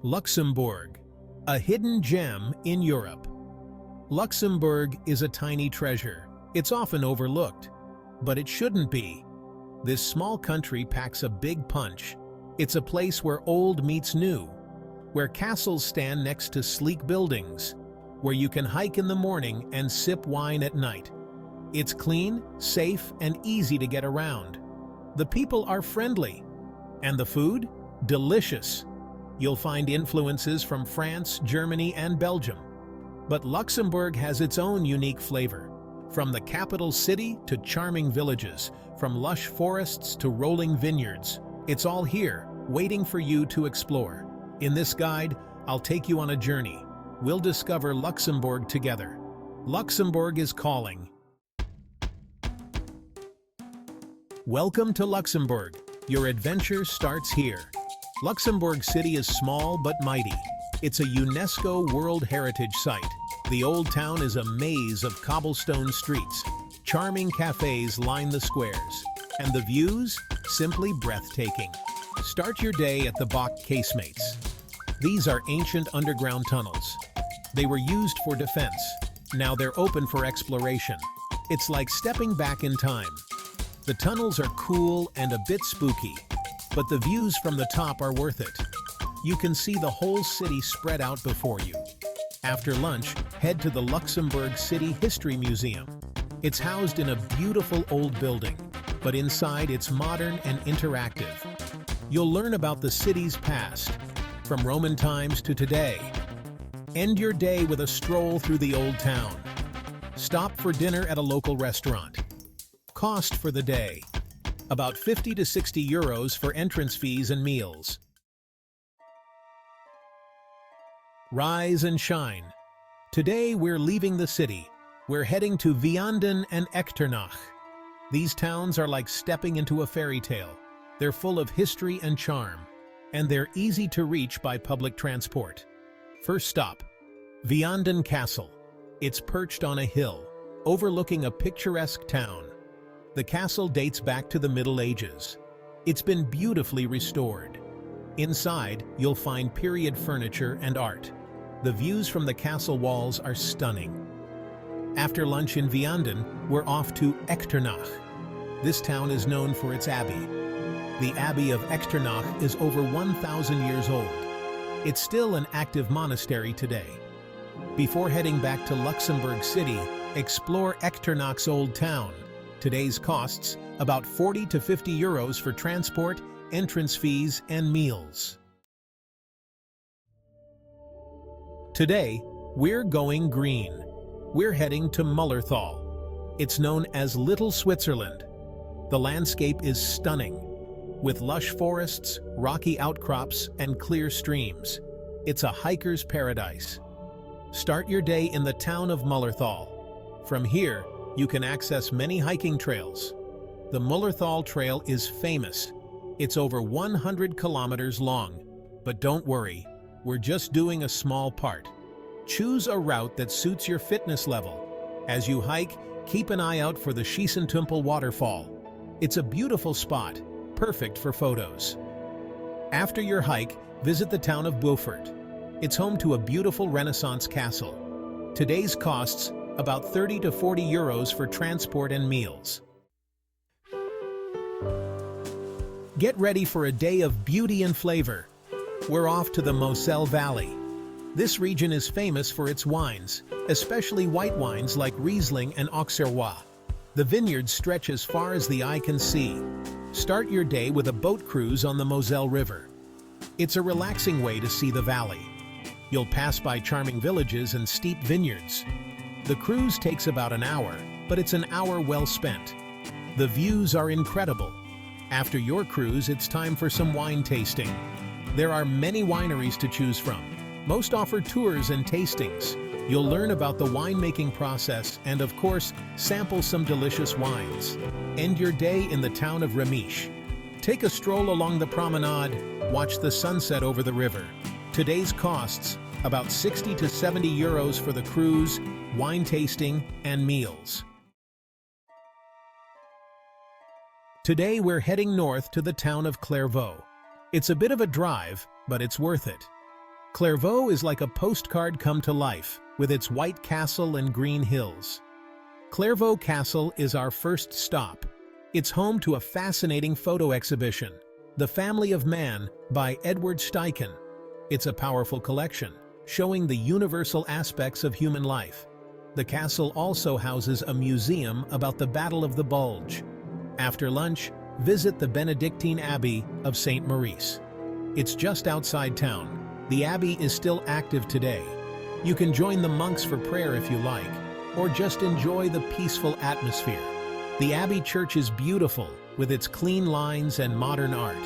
Luxembourg, a hidden gem in Europe. Luxembourg is a tiny treasure. It's often overlooked, but it shouldn't be. This small country packs a big punch. It's a place where old meets new, where castles stand next to sleek buildings, where you can hike in the morning and sip wine at night. It's clean, safe, and easy to get around. The people are friendly, and the food? Delicious. You'll find influences from France, Germany, and Belgium. But Luxembourg has its own unique flavor. From the capital city to charming villages, from lush forests to rolling vineyards, it's all here, waiting for you to explore. In this guide, I'll take you on a journey. We'll discover Luxembourg together. Luxembourg is calling. Welcome to Luxembourg. Your adventure starts here. Luxembourg City is small but mighty. It's a UNESCO World Heritage Site. The old town is a maze of cobblestone streets. Charming cafes line the squares, and the views? Simply breathtaking. Start your day at the Bock Casemates. These are ancient underground tunnels. They were used for defense. Now they're open for exploration. It's like stepping back in time. The tunnels are cool and a bit spooky, but the views from the top are worth it. You can see the whole city spread out before you. After lunch, head to the Luxembourg City History Museum. It's housed in a beautiful old building, but inside it's modern and interactive. You'll learn about the city's past, from Roman times to today. End your day with a stroll through the old town. Stop for dinner at a local restaurant. Cost for the day: about 50 to 60 euros for entrance fees and meals. Rise and shine. Today we're leaving the city. We're heading to Vianden and Echternach. These towns are like stepping into a fairy tale. They're full of history and charm, and they're easy to reach by public transport. First stop, Vianden Castle. It's perched on a hill, overlooking a picturesque town. The castle dates back to the Middle Ages. It's been beautifully restored. Inside, you'll find period furniture and art. The views from the castle walls are stunning. After lunch in Vianden, we're off to Echternach. This town is known for its abbey. The Abbey of Echternach is over 1,000 years old. It's still an active monastery today. Before heading back to Luxembourg City, explore Echternach's old town. Today's costs, about 40 to 50 euros for transport, entrance fees, and meals. Today, we're going green. We're heading to Mullerthal. It's known as Little Switzerland. The landscape is stunning, with lush forests, rocky outcrops, and clear streams. It's a hiker's paradise. Start your day in the town of Mullerthal. From here, you can access many hiking trails. The Mullerthal Trail is famous. It's over 100 kilometers long. But don't worry, we're just doing a small part. Choose a route that suits your fitness level. As you hike, keep an eye out for the Schießentumpel waterfall. It's a beautiful spot, perfect for photos. After your hike, visit the town of Beaufort. It's home to a beautiful Renaissance castle. Today's costs, about 30 to 40 euros for transport and meals. Get ready for a day of beauty and flavor. We're off to the Moselle Valley. This region is famous for its wines, especially white wines like Riesling and Auxerrois. The vineyards stretch as far as the eye can see. Start your day with a boat cruise on the Moselle River. It's a relaxing way to see the valley. You'll pass by charming villages and steep vineyards. The cruise takes about an hour, but it's an hour well spent. The views are incredible. After your cruise, it's time for some wine tasting. There are many wineries to choose from. Most offer tours and tastings. You'll learn about the winemaking process and, of course, sample some delicious wines. End your day in the town of Remich. Take a stroll along the promenade, watch the sunset over the river. Today's costs, about 60 to 70 euros for the cruise, wine tasting, and meals. Today we're heading north to the town of Clervaux. It's a bit of a drive, but it's worth it. Clervaux is like a postcard come to life, with its white castle and green hills. Clervaux Castle is our first stop. It's home to a fascinating photo exhibition, The Family of Man by Edward Steichen. It's a powerful collection, showing the universal aspects of human life. The castle also houses a museum about the Battle of the Bulge. After lunch, visit the Benedictine Abbey of St. Maurice. It's just outside town. The Abbey is still active today. You can join the monks for prayer if you like, or just enjoy the peaceful atmosphere. The Abbey Church is beautiful, with its clean lines and modern art.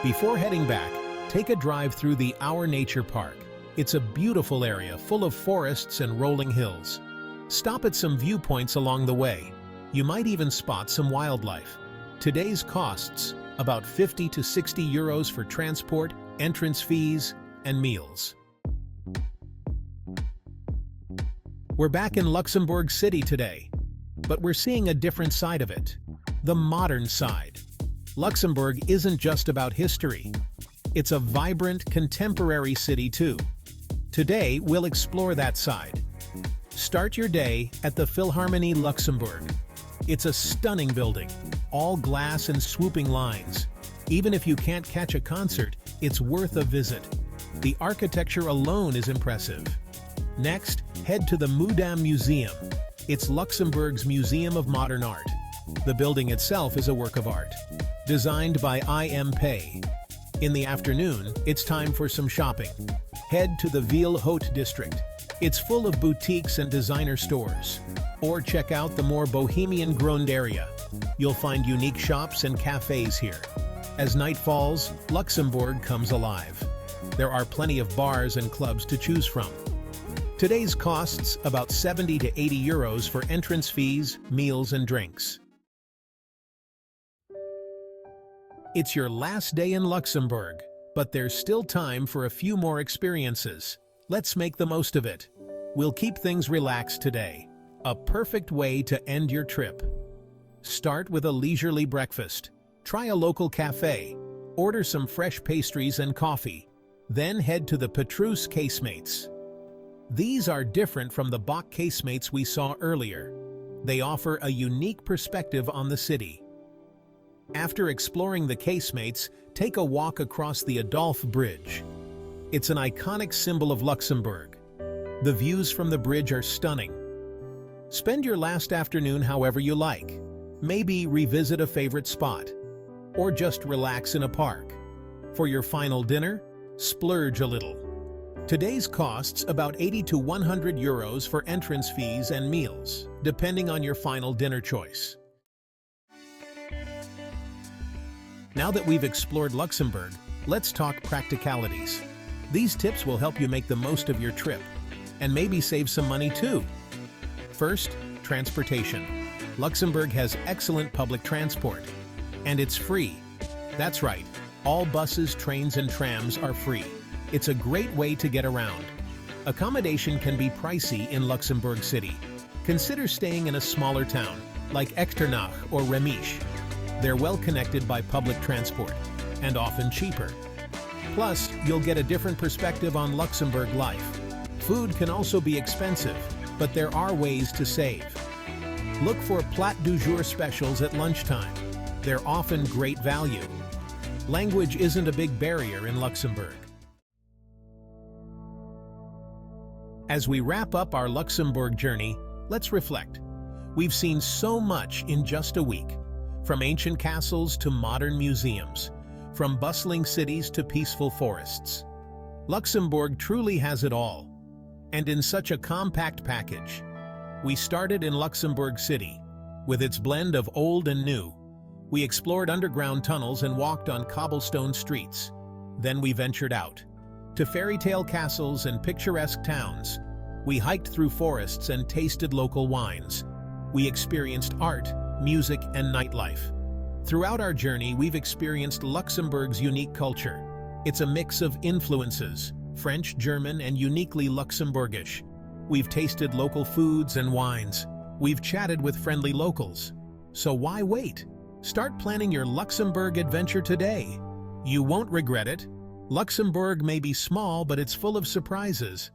Before heading back, take a drive through the Our Nature Park. It's a beautiful area full of forests and rolling hills. Stop at some viewpoints along the way. You might even spot some wildlife. Today's costs, about 50 to 60 euros for transport, entrance fees, and meals. We're back in Luxembourg City today, but we're seeing a different side of it, the modern side. Luxembourg isn't just about history. It's a vibrant, contemporary city too. Today, we'll explore that side. Start your day at the Philharmonie Luxembourg. It's a stunning building, all glass and swooping lines. Even if you can't catch a concert, it's worth a visit. The architecture alone is impressive. Next, head to the Mudam Museum. It's Luxembourg's Museum of Modern Art. The building itself is a work of art, designed by I.M. Pei. In the afternoon, it's time for some shopping. Head to the Ville Haute district. It's full of boutiques and designer stores. Or check out the more bohemian Grund area. You'll find unique shops and cafes here. As night falls, Luxembourg comes alive. There are plenty of bars and clubs to choose from. Today's costs about 70 to 80 euros for entrance fees, meals, and drinks. It's your last day in Luxembourg, but there's still time for a few more experiences. Let's make the most of it. We'll keep things relaxed today. A perfect way to end your trip. Start with a leisurely breakfast. Try a local cafe. Order some fresh pastries and coffee. Then head to the Petrus Casemates. These are different from the Bock Casemates we saw earlier. They offer a unique perspective on the city. After exploring the Casemates, take a walk across the Adolphe Bridge. It's an iconic symbol of Luxembourg. The views from the bridge are stunning. Spend your last afternoon however you like. Maybe revisit a favorite spot, or just relax in a park. For your final dinner, splurge a little. Today's costs about 80 to 100 euros for entrance fees and meals, depending on your final dinner choice. Now that we've explored Luxembourg, let's talk practicalities. These tips will help you make the most of your trip, and maybe save some money too. First, transportation. Luxembourg has excellent public transport, and it's free. That's right, all buses, trains, and trams are free. It's a great way to get around. Accommodation can be pricey in Luxembourg City. Consider staying in a smaller town, like Echternach or Remich. They're well connected by public transport, and often cheaper. Plus, you'll get a different perspective on Luxembourg life. Food can also be expensive, but there are ways to save. Look for plat du jour specials at lunchtime. They're often great value. Language isn't a big barrier in Luxembourg. As we wrap up our Luxembourg journey, let's reflect. We've seen so much in just a week, from ancient castles to modern museums, from bustling cities to peaceful forests. Luxembourg truly has it all, and in such a compact package. We started in Luxembourg City, with its blend of old and new. We explored underground tunnels and walked on cobblestone streets. Then we ventured out to fairy tale castles and picturesque towns. We hiked through forests and tasted local wines. We experienced art, music, and nightlife. Throughout our journey, we've experienced Luxembourg's unique culture. It's a mix of influences, French, German, and uniquely Luxembourgish. We've tasted local foods and wines. We've chatted with friendly locals. So why wait? Start planning your Luxembourg adventure today. You won't regret it. Luxembourg may be small, but it's full of surprises.